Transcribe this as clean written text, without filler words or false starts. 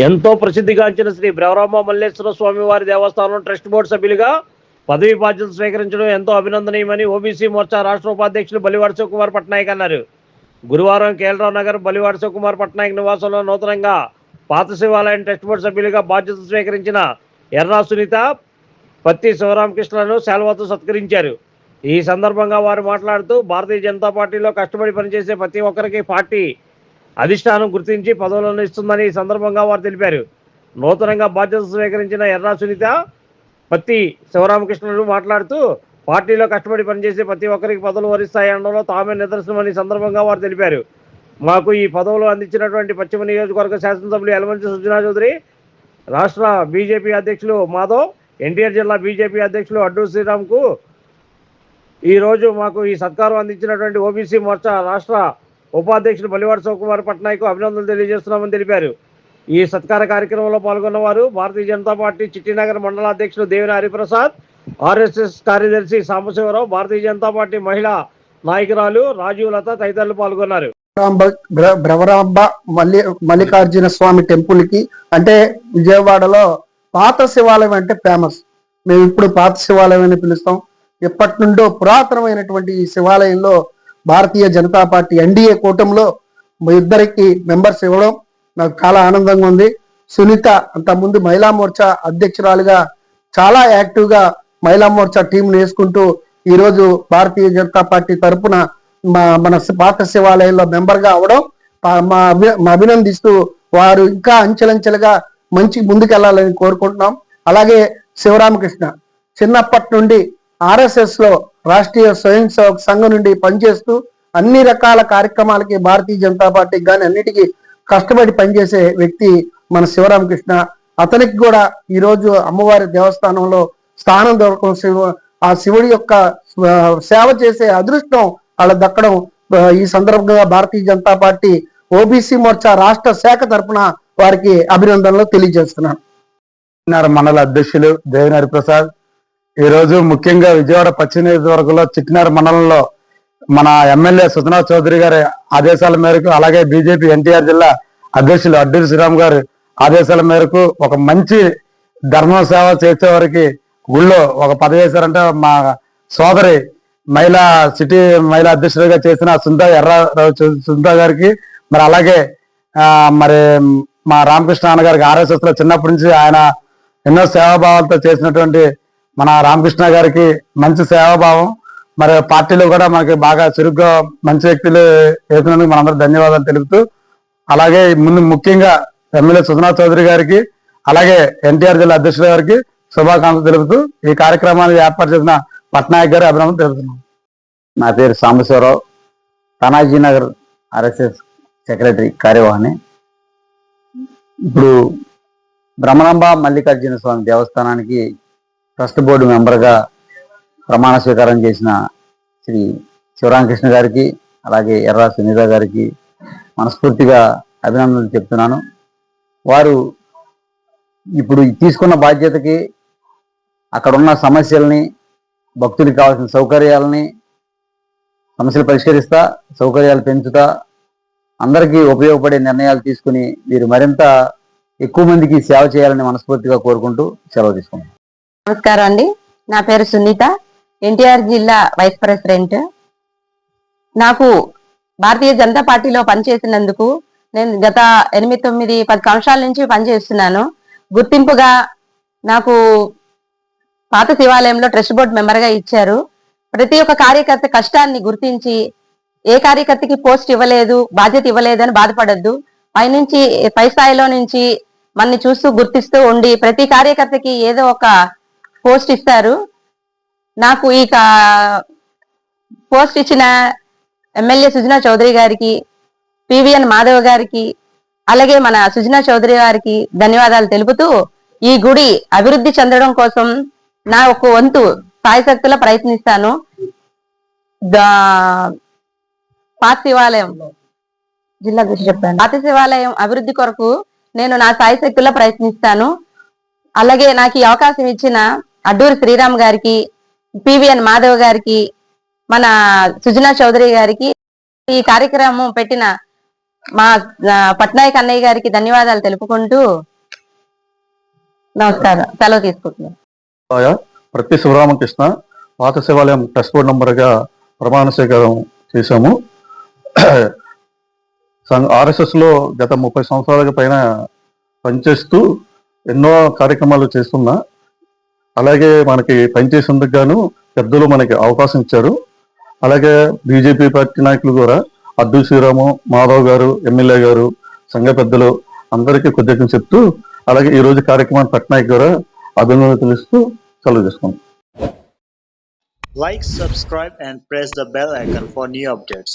ఎంతో ప్రసిద్ధిగాంచిన శ్రీ బ్రవరామ మల్లేశ్వర స్వామి వారి దేవస్థానం ట్రస్ట్ బోర్డు సభ్యులుగా పదవి బాధ్యతలు స్వీకరించడం ఎంతో అభినందనీయమని ఓబీసీ మోర్చా రాష్ట్ర ఉపాధ్యక్షులు బలివాడ శివకుమార్ పట్నాయక్ అన్నారు. గురువారం కేఎల్రావు నగర్ బలివాడ శివకుమార్ పట్నాయక్ నివాసంలో నూతనంగా పాత శివాలయం ట్రస్ట్ బోర్డు సభ్యులుగా బాధ్యతలు స్వీకరించిన ఎర్రా సునీత, పత్తి శివరామకృష్ణను శాల్వాతో సత్కరించారు. ఈ సందర్భంగా వారు మాట్లాడుతూ భారతీయ జనతా పార్టీలో కష్టపడి పనిచేసే ప్రతి ఒక్కరికి పార్టీ అధిష్టానం గుర్తించి పదవులను ఇస్తుందని ఈ సందర్భంగా వారు తెలిపారు. నూతనంగా బాధ్యతలు స్వీకరించిన ఎర్రా సునీత, పత్తి శివరామకృష్ణులు మాట్లాడుతూ పార్టీలో కష్టపడి పనిచేసే ప్రతి ఒక్కరికి పదవులు వరిస్తాయనడంలో తామే నిదర్శనమని సందర్భంగా వారు తెలిపారు. మాకు ఈ పదవులు అందించినటువంటి పశ్చిమ నియోజకవర్గ శాసనసభ్యులు యలమంచి సుజనా చౌదరి, రాష్ట్ర బీజేపీ అధ్యక్షులు మాధవ్, ఎన్టీఆర్ జిల్లా బీజేపీ అధ్యక్షులు అడ్డూరు శ్రీరామ్కు ఈరోజు మాకు ఈ సత్కారం అందించినటువంటి ఓబీసీ మోర్చా రాష్ట్ర ఉపాధ్యక్షులు బలివాడ శివకుమార్ పట్నాయక్ అభినందనలు తెలియజేస్తున్నామని తెలిపారు. ఈ సత్కార కార్యక్రమంలో పాల్గొన్న వారు భారతీయ జనతా పార్టీ చిట్టినగర్ మండల అధ్యక్షులు దేవిన హరిప్రసాద్, ఆర్ఎస్ఎస్ కార్యదర్శి సాంబశివరావు, భారతీయ జనతా పార్టీ మహిళా నాయకురాలు రాజీవ్ లత తదితరులు పాల్గొన్నారు. భ్రవరాంబ మల్లికార్జున స్వామి టెంపుల్ కి అంటే విజయవాడలో పాత శివాలయం అంటే ఫేమస్. మేము ఇప్పుడు పాత శివాలయం అని పిలుస్తాం. ఎప్పటి నుండో పురాతనమైనటువంటి ఈ శివాలయంలో భారతీయ జనతా పార్టీ ఎన్డీఏ కూటమిలో ఇద్దరికి మెంబర్స్ ఇవ్వడం నాకు చాలా ఆనందంగా ఉంది. సునీత అంతకుముందు మహిళా మోర్చా అధ్యక్షురాలుగా చాలా యాక్టివ్ గా మహిళా మోర్చా టీంను వేసుకుంటూ ఈరోజు భారతీయ జనతా పార్టీ తరఫున మన పాత శివాలయంలో మెంబర్ గా అవడం మా అభినందిస్తూ వారు ఇంకా అంచెలంచెలుగా మంచి ముందుకెళ్లాలని కోరుకుంటున్నాం. అలాగే శివరామకృష్ణ చిన్నప్పటి నుండి ఆర్ఎస్ఎస్ లో రాష్ట్రీయ స్వయం సేవక సంఘం నుండి పనిచేస్తూ అన్ని రకాల కార్యక్రమాలకి భారతీయ జనతా పార్టీకి కానీ అన్నిటికీ కష్టపడి పనిచేసే వ్యక్తి మన శివరామకృష్ణ. అతనికి కూడా ఈరోజు అమ్మవారి దేవస్థానంలో స్థానం దొరకడం, ఆ శివుడి యొక్క సేవ చేసే అదృష్టం వాళ్ళ దక్కడం ఈ సందర్భంగా భారతీయ జనతా పార్టీ ఓబీసీ మోర్చా రాష్ట్ర శాఖ తరఫున వారికి అభినందనలు తెలియజేస్తున్నాను. మండల అధ్యక్షులు దేవిన హరిప్రసాద్ ఈరోజు ముఖ్యంగా విజయవాడ పశ్చిమ నియోజకవర్గంలో చిట్టినగర్ మండలంలో మన ఎమ్మెల్యే సుజనా చౌదరి గారి ఆదేశాల మేరకు, అలాగే బీజేపీ ఎన్టీఆర్ జిల్లా అధ్యక్షులు అడ్డూరి శ్రీరామ్ గారి ఆదేశాల మేరకు ఒక మంచి ధర్మ సేవ చేసే వారికి ఊళ్ళో ఒక పదవి వేశారంటే మా సోదరి సిటీ మహిళా అధ్యక్షుడిగా చేసిన సుందా గారికి, మరి అలాగే మరి మా రామకృష్ణ అన్న గారికి ఆర్ఎస్ఎస్ లో చిన్నప్పటి నుంచి ఆయన ఎన్నో సేవాభావాలతో చేసినటువంటి మన రామకృష్ణ గారికి మంచి సేవాభావం, మరి పార్టీలో కూడా మనకి బాగా చురుగ్గా మంచి వ్యక్తులు వేసినందుకు మనందరూ ధన్యవాదాలు తెలుపుతూ, అలాగే ముఖ్యంగా ఎమ్మెల్యే సుజనా చౌదరి గారికి, అలాగే ఎన్టీఆర్ జిల్లా అధ్యక్షుల గారికి శుభాకాంక్షలు తెలుపుతూ ఈ కార్యక్రమాన్ని ఏర్పాటు చేసిన పట్నాయక్ గారు అభినందనలు తెలుపుతున్నాం. నా పేరు సాంబశివరావు, తానాజీ నగర్ ఆర్ఎస్ఎస్ సెక్రటరీ కార్యవాహి. ఇప్పుడు బ్రహ్మరాంబ మల్లికార్జున స్వామి దేవస్థానానికి ట్రస్ట్ బోర్డు మెంబర్గా ప్రమాణ స్వీకారం చేసిన శ్రీ శివరామకృష్ణ గారికి, అలాగే ఎర్రా సునీత గారికి మనస్ఫూర్తిగా అభినందనలు చెప్తున్నాను. వారు ఇప్పుడు తీసుకున్న బాధ్యతకి అక్కడున్న సమస్యల్ని, భక్తులకు కావాల్సిన సమస్యలు పరిష్కరిస్తా, సౌకర్యాలు పెంచుతా, అందరికీ ఉపయోగపడే నిర్ణయాలు తీసుకుని వీరు మరింత ఎక్కువ మందికి సేవ చేయాలని మనస్ఫూర్తిగా కోరుకుంటూ సెలవు తీసుకుంటాం. నమస్కారం అండి. నా పేరు సునీత, ఎన్టీఆర్ జిల్లా వైస్ ప్రెసిడెంట్. నాకు భారతీయ జనతా పార్టీలో పనిచేసినందుకు నేను గత 8, 9, 10 సంవత్సరాల నుంచి పనిచేస్తున్నాను. గుర్తింపుగా నాకు పాత శివాలయంలో ట్రస్ట్ బోర్డు మెంబర్గా ఇచ్చారు. ప్రతి ఒక్క కార్యకర్త కష్టాన్ని గుర్తించి, ఏ కార్యకర్తకి పోస్ట్ ఇవ్వలేదు, బాధ్యత ఇవ్వలేదు అని బాధపడద్దు. పై స్థాయిలో నుంచి మనని చూస్తూ గుర్తిస్తూ ఉండి ప్రతి కార్యకర్తకి ఏదో ఒక పోస్ట్ ఇస్తారు. నాకు ఈ పోస్ట్ ఇచ్చిన ఎమ్మెల్యే సుజనా చౌదరి గారికి, పివిఎన్ మాధవ్ గారికి, అలాగే మన సుజనా చౌదరి గారికి ధన్యవాదాలు తెలుపుతూ, ఈ గుడి అభివృద్ధి చెందడం కోసం నా ఒక వంతు సాయశక్తులా ప్రయత్నిస్తాను. పాత శివాలయం జిల్లా గురించి చెప్పాను. పాత శివాలయం అభివృద్ధి కొరకు నేను నా సాయశక్తులా ప్రయత్నిస్తాను. అలాగే నాకు ఈ అవకాశం ఇచ్చిన అడ్డూరి శ్రీరామ్ గారికి, పివిఎన్ మాధవ్ గారికి, మన సుజనా చౌదరి గారికి, ఈ కార్యక్రమం పెట్టిన మా పట్నాయక్ అన్నయ్య గారికి ధన్యవాదాలు తెలుపుకుంటూ నమస్కారం, సెలవు తీసుకుంటున్నాను. ప్రతి శివరామకృష్ణ పాత శివాలయం ట్రస్ట్ బోర్డు నంబర్గా ప్రమాణ స్వీకారం చేశాము. ఆర్ఎస్ఎస్ లో గత 30 సంవత్సరాల పైన పనిచేస్తూ ఎన్నో కార్యక్రమాలు చేస్తున్నా, అలాగే మనకి పనిచేసేందుకు గాను పెద్దలు మనకి అవకాశం ఇచ్చారు. అలాగే బీజేపీ పార్టీ నాయకులు కూడా అద్దు శ్రీరాము, మాధవ్ గారు, ఎమ్మెల్యే గారు, సంఘ పెద్దలు అందరికీ కృతజ్ఞతలు చెప్తూ, అలాగే ఈ రోజు కార్యక్రమాన్ని పట్నాయక్ గారు అభినందనలు తెలుస్తూ సెలవు చేసుకుంటాం. Like, subscribe and press the bell icon for new updates.